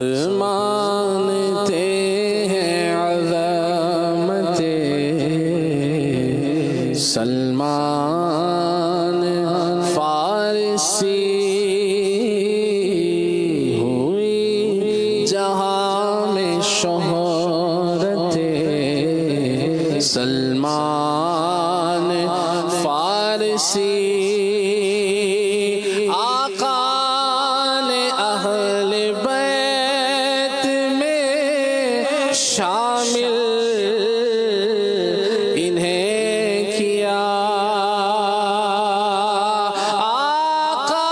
مانتے ہیں عظمت سلمان فارسی ہوئی جہاں میں شہرت سلمان فارسی شامل انہیں کیا آقا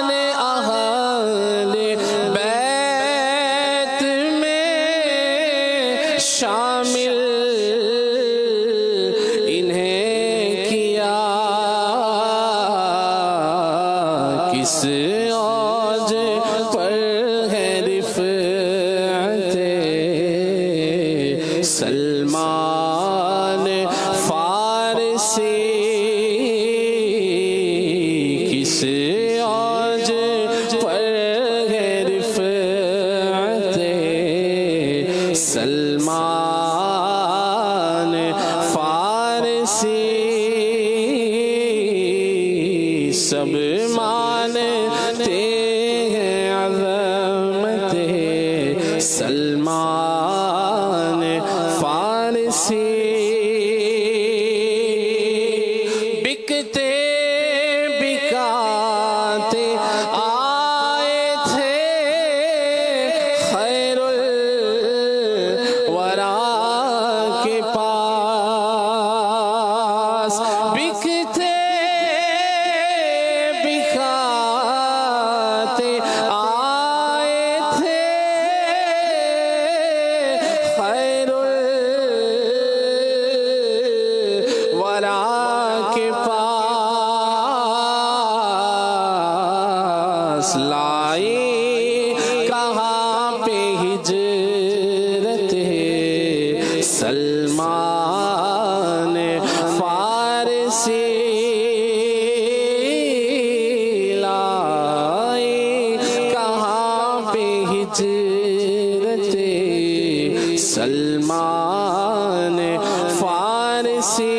نے اہل بیت میں شامل انہیں کیا کس اوج پر ہے سلمان فارسی کس اوج پر ہے رفعت سلمان فارسی سب مانتے ہیں عظمت سلمان فارسی بکتے بکاتے آئے تھے خیر الورا کے پاس بکتے بکاتے آئے تھے خیر کے پاس لائی کہاں پہ ہجرت سلمان فارسی لائی کہاں پہ ہجرت سلمان فارسی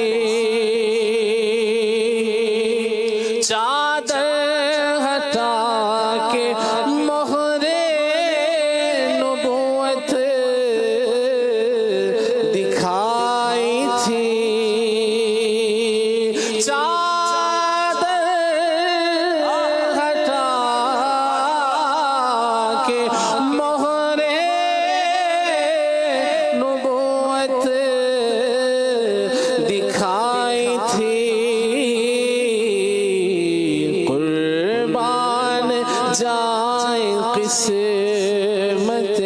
چادر ہٹا کے مہر نبوت دکھائی تھی چادر ہٹا کے مہر نبوت دکھائی تھی جائیں قسمت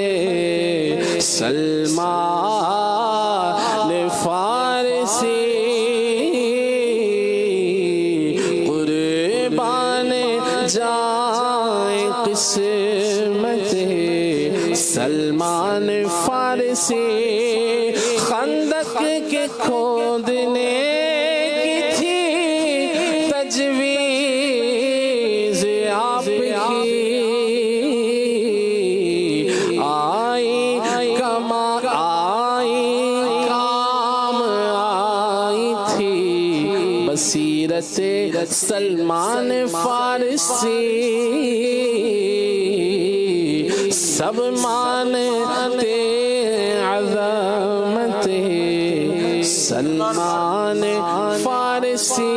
سلمان فارسی قربان جائیں قسمت سلمان فارسی خندق کے کھودنے کی تھی تجویز آپ کی کام آئی تھی بصیرت سلمان فارسی سب مانتے عظمت سلمان فارسی